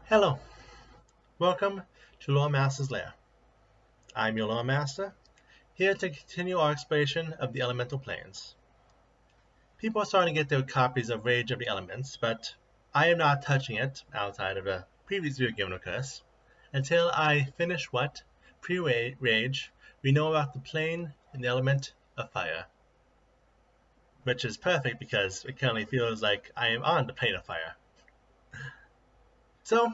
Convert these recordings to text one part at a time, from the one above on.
Hello, welcome to Loremaster's Lair. I'm your Loremaster, here to continue our exploration of the elemental planes. People are starting to get their copies of Rage of the Elements, but I am not touching it, outside of the previous video given to us, until I finish what, pre-Rage, we know about the plane and the element of fire. Which is perfect because it currently feels like I am on the plane of fire. So,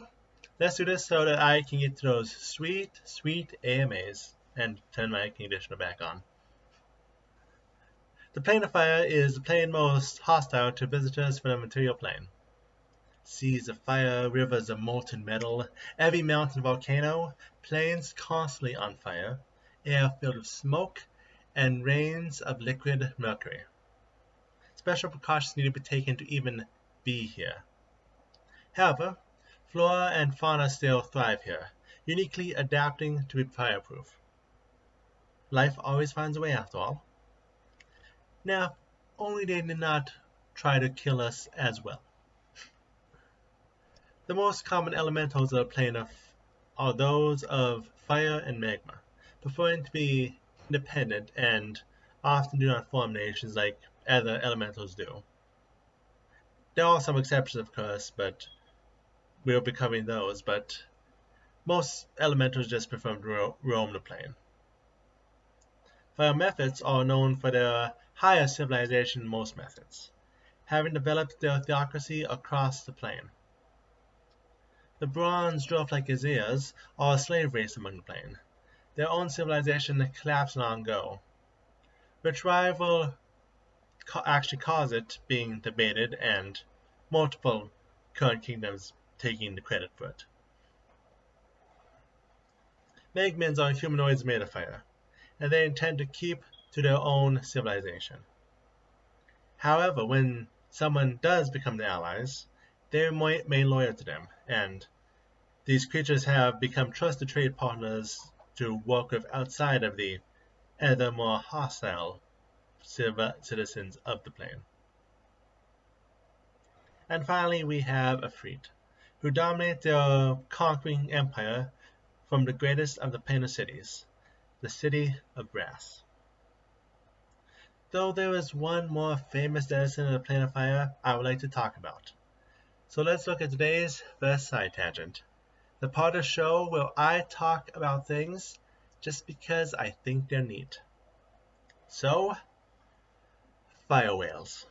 let's do this so that I can get to those sweet, sweet AMAs and turn my conditioner back on. The plane of fire is the plane most hostile to visitors from the material plane. Seas of fire, rivers of molten metal, every mountain volcano, plains constantly on fire, air filled with smoke, and rains of liquid mercury. Special precautions need to be taken to even be here. However, flora and fauna still thrive here, uniquely adapting to be fireproof. Life always finds a way after all. Now, only they did not try to kill us as well. The most common elementals of the plane are those of fire and magma, preferring to be independent and often do not form nations like other elementals do. There are some exceptions, of course, but we'll be covering those, but most elementals just prefer to roam the plane. Fire Mephrites are known for their higher civilization than most methods, having developed their theocracy across the plane. The bronze dwarf like Azers are a slave race among the plane. Their own civilization collapsed long ago, which rival actually caused it being debated and multiple current kingdoms taking the credit for it. Magmans are humanoids made of fire, and they intend to keep to their own civilization. However, when someone does become their allies, they remain loyal to them, and these creatures have become trusted trade partners to work with outside of the other more hostile citizens of the plane. And finally, we have Mephrites, who dominate their conquering empire from the greatest of the planar cities, the city of brass. Though there is one more famous citizen of the plane of fire I would like to talk about. So let's look at today's first side tangent, the part of the show where I talk about things just because I think they're neat. So, fire whales.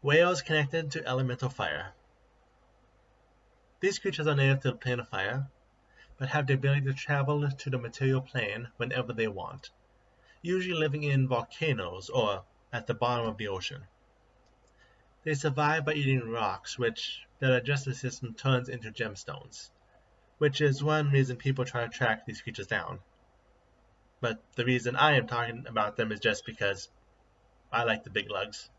Whales connected to elemental fire. These creatures are native to the plane of fire, but have the ability to travel to the material plane whenever they want, usually living in volcanoes or at the bottom of the ocean. They survive by eating rocks, which the digestive system turns into gemstones, which is one reason people try to track these creatures down. But the reason I am talking about them is just because I like the big lugs.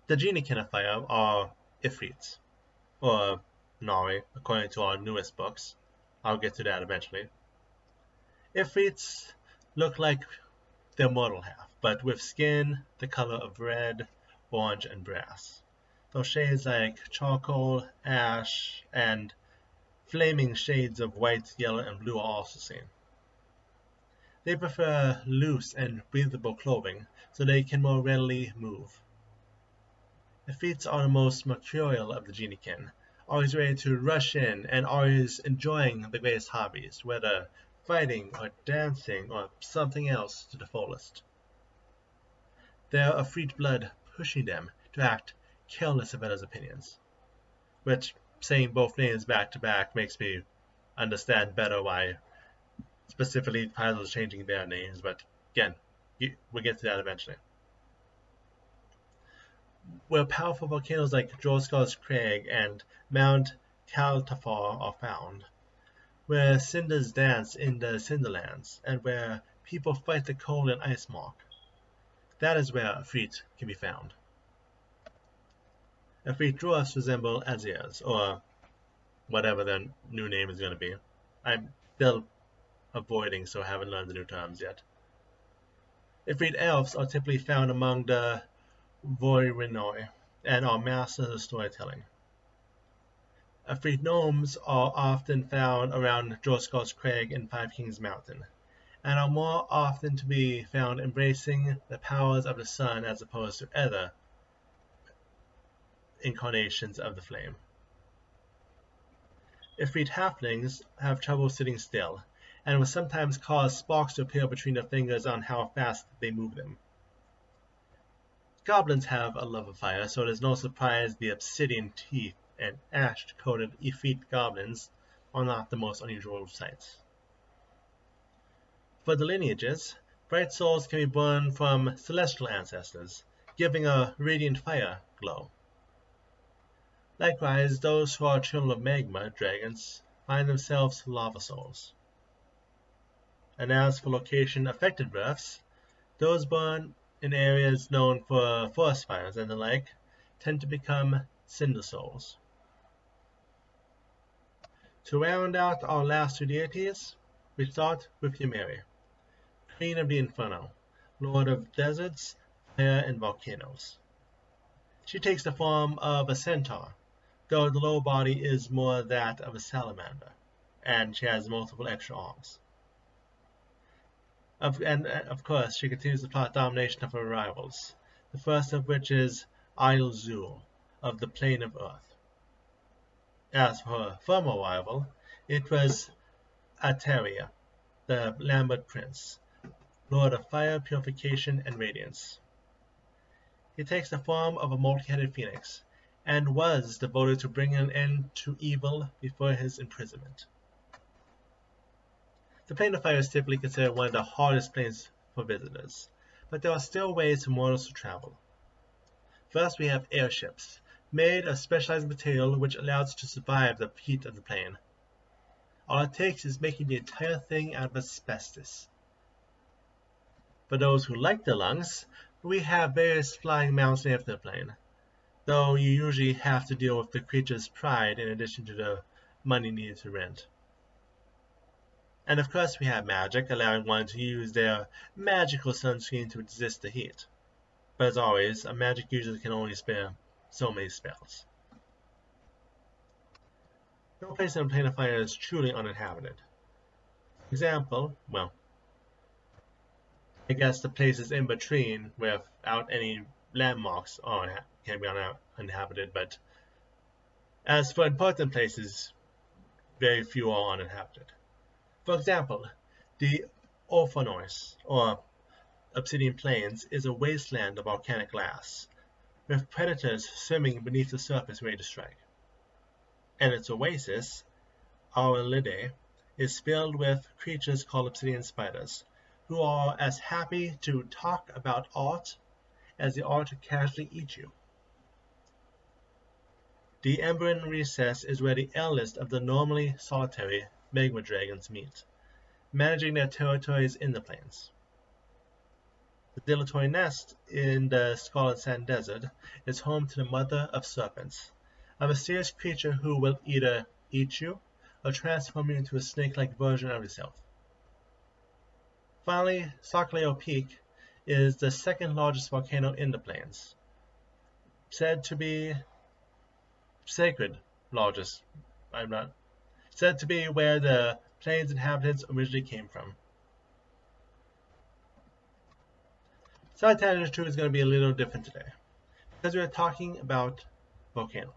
The Geniekin of fire are Mephrites, or Nari, according to our newest books. I'll get to that eventually. Mephrites look like their mortal half, but with skin the color of red, orange, and brass. Those shades like charcoal, ash, and flaming shades of white, yellow, and blue are also seen. They prefer loose and breathable clothing so they can more readily move. Mephrites are the most mercurial of the Geniekin, always ready to rush in and always enjoying the greatest hobbies, whether fighting or dancing or something else to the fullest. Their Mephrites blood pushing them to act careless of others' opinions, which, saying both names back to back, makes me understand better why specifically titles changing their names, but again, we'll get to that eventually. Where powerful volcanoes like Droskos Crag and Mount Kaltafar are found, where cinders dance in the Cinderlands, and where people fight the cold and ice mark. That is where Mephrites can be found. Mephrites dwarfs resemble Azers, or whatever their new name is going to be. I'm still avoiding, so I haven't learned the new terms yet. Mephrites elves are typically found among the Voirinoi and are masters of storytelling. Efreet gnomes are often found around Droskall's Crag and Five Kings Mountain, and are more often to be found embracing the powers of the sun as opposed to other incarnations of the flame. Ifrit halflings have trouble sitting still, and will sometimes cause sparks to appear between their fingers on how fast they move them. Goblins have a love of fire, so it is no surprise the obsidian teeth and ash-coated Ifrit goblins are not the most unusual sights. For the lineages, bright souls can be born from celestial ancestors, giving a radiant fire glow. Likewise, those who are children of magma dragons find themselves lava souls. And as for location-affected births, those born in areas known for forest fires and the like tend to become cinder souls. To round out our last two deities, we start with Ymeri, Queen of the Inferno, Lord of deserts, fire, and volcanoes. She takes the form of a centaur, though the lower body is more that of a salamander, and she has multiple extra arms. Of course, she continues to plot domination of her rivals, the first of which is Idle Zul, of the Plane of Earth. As for her former rival, it was Ataria, the Lambert Prince, Lord of Fire, Purification, and Radiance. He takes the form of a multi-headed phoenix, and was devoted to bringing an end to evil before his imprisonment. The Plane of Fire is typically considered one of the hardest planes for visitors, but there are still ways for mortals to travel. First, we have airships, made of specialized material which allows it to survive the heat of the plane. All it takes is making the entire thing out of asbestos. For those who like the lungs, we have various flying mounts after the plane, though you usually have to deal with the creature's pride in addition to the money needed to rent. And of course we have magic, allowing one to use their magical sunscreen to resist the heat. But as always, a magic user can only spare so many spells. No place on a plane of fire is truly uninhabited. For example, well, I guess the places in between without any landmarks can be uninhabited, but as for important places, very few are uninhabited. For example, the Orphanos, or Obsidian Plains, is a wasteland of volcanic glass, with predators swimming beneath the surface ready to strike. And its oasis, Aurelidae, is filled with creatures called obsidian spiders, who are as happy to talk about art as they are to casually eat you. The Emberan Recess is where the eldest of the normally solitary magma dragons meet, managing their territories in the plains. The Dilatory Nest in the Scarlet Sand Desert is home to the Mother of Serpents, a mysterious creature who will either eat you or transform you into a snake-like version of yourself. Finally, Sacaleo Peak is the second largest volcano in the plains, said to be where the plains inhabitants originally came from. Side tangent 2 is going to be a little different today, because we are talking about volcanoes.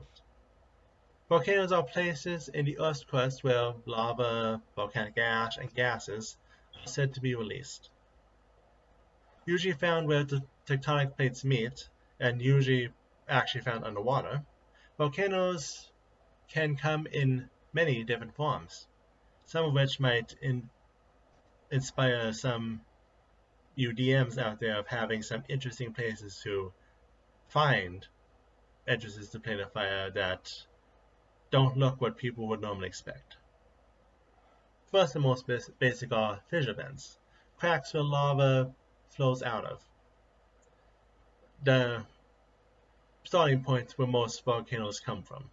Volcanoes are places in the Earth's crust where lava, volcanic ash, and gases are said to be released. Usually found where the tectonic plates meet, and usually actually found underwater, volcanoes can come in many different forms, some of which might inspire some UDMs out there of having some interesting places to find entrances to Plane of Fire that don't look what people would normally expect. First and most basic are fissure vents, cracks where lava flows out of. The starting point where most volcanoes come from.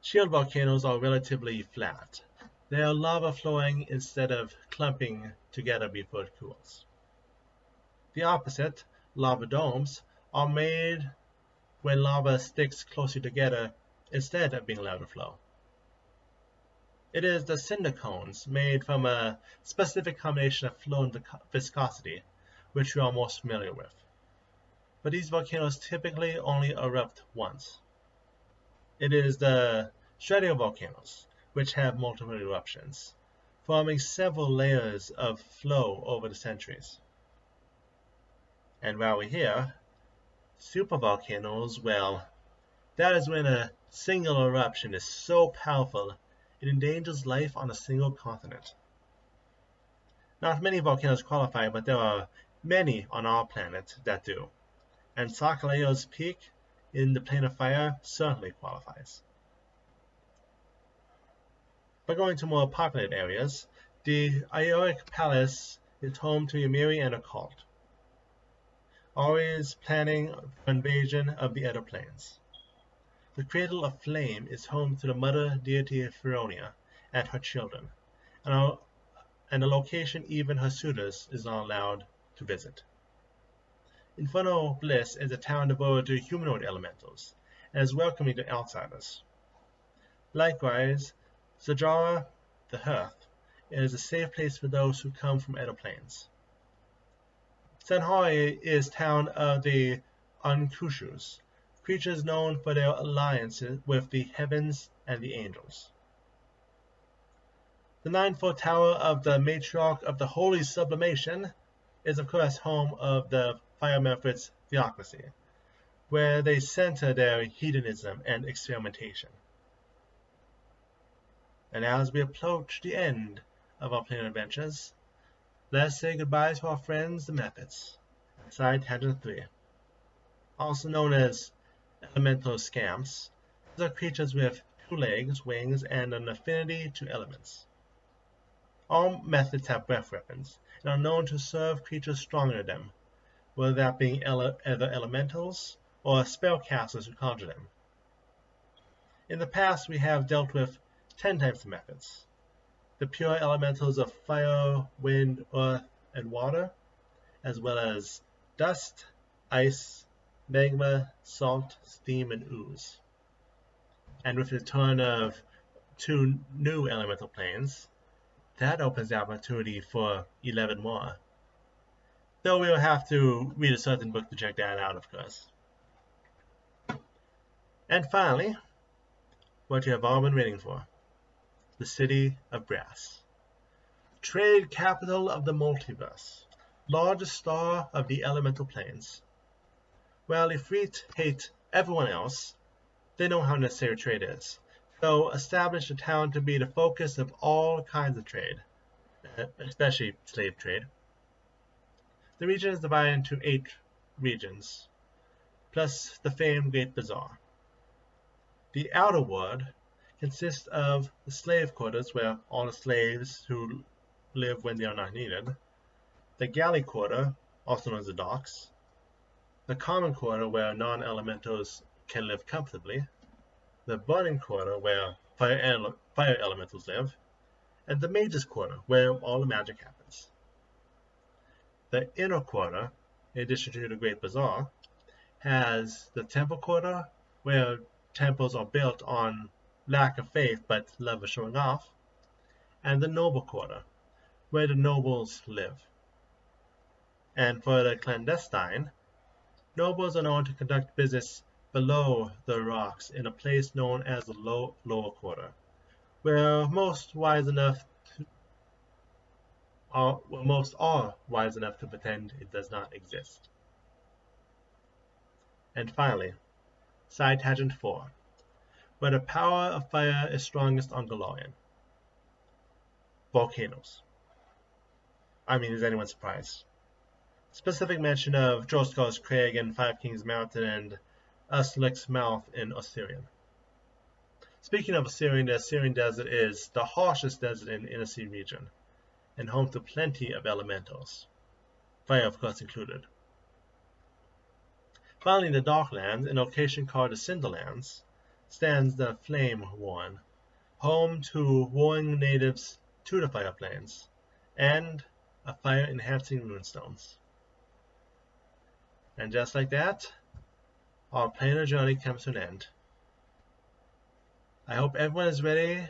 Shield volcanoes are relatively flat. They are lava flowing instead of clumping together before it cools. The opposite, lava domes, are made where lava sticks closely together instead of being allowed to flow. It is the cinder cones made from a specific combination of flow and viscosity, which we are most familiar with. But these volcanoes typically only erupt once. It is the stratovolcanoes, which have multiple eruptions, forming several layers of flow over the centuries. And while we're here, supervolcanoes, well, that is when a single eruption is so powerful it endangers life on a single continent. Not many volcanoes qualify, but there are many on our planet that do, and Sakalayo's Peak in the Plain of Fire certainly qualifies. But going to more populated areas, the Ioric Palace is home to Ymiri and a cult, always planning for invasion of the Edda Plains. The Cradle of Flame is home to the mother deity Feronia and her children, and a location even her suitors is not allowed to visit. Inferno Bliss is a town devoted to humanoid elementals, and is welcoming to outsiders. Likewise, Zajara, the Hearth, is a safe place for those who come from Edda Plains. Sanhoi is town of the Ankushus, creatures known for their alliances with the heavens and the angels. The ninefold tower of the Matriarch of the Holy Sublimation is of course home of the Fire Mephrites theocracy, where they center their hedonism and experimentation. And as we approach the end of our planar adventures, let's say goodbye to our friends the Mephrites. Side Tangent 3. Also known as elemental scamps, these are creatures with 2 legs, wings, and an affinity to elements. All methods have breath weapons, and are known to serve creatures stronger than them, whether that being either elementals or spellcasters who conjure them. In the past we have dealt with 10 types of methods. The pure elementals of fire, wind, earth, and water, as well as dust, ice, magma, salt, steam, and ooze. And with the return of 2 new elemental planes, that opens the opportunity for 11 more. Though we'll have to read a certain book to check that out, of course. And finally, what you have all been waiting for, the City of Brass. Trade capital of the multiverse, largest star of the elemental planes. While Ifrit hate everyone else, they know how necessary trade is, so establish the town to be the focus of all kinds of trade, especially slave trade. The region is divided into 8 regions, plus the famed Great Bazaar. The outer world consists of the slave quarters, where all the slaves who live when they are not needed, the galley quarter, also known as the docks, the common quarter, where non-elementals can live comfortably, the burning quarter, where fire elementals live, and the mages quarter, where all the magic happens. The inner quarter, in addition to the Great Bazaar, has the temple quarter, where temples are built on lack of faith but love of showing off, and the noble quarter, where the nobles live. And for the clandestine, nobles are known to conduct business below the rocks in a place known as the lower quarter, where most are wise enough to pretend it does not exist. And finally, Side Tangent 4, where the power of fire is strongest on Galorian. Volcanoes. I mean, is anyone surprised? Specific mention of Droskar's Crag and Five Kings Mountain and Uslik's Mouth in Osirian. Speaking of Osirian, the Osirian Desert is the harshest desert in the Inner Sea region, and home to plenty of elementals, fire of course included. Finally, in the Darklands, in a location called the Cinderlands, stands the Flame Warren, home to warring natives to the Fire Plains, and a fire-enhancing runestones. And just like that, our planar journey comes to an end. I hope everyone is ready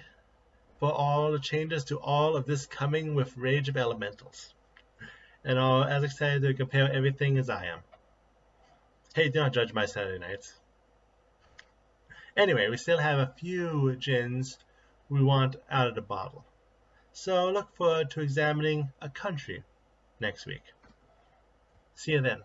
for all the changes to all of this coming with Rage of Elementals, and are as excited to compare everything as I am. Hey, do not judge my Saturday nights. Anyway, we still have a few gins we want out of the bottle, so look forward to examining a country next week. See you then.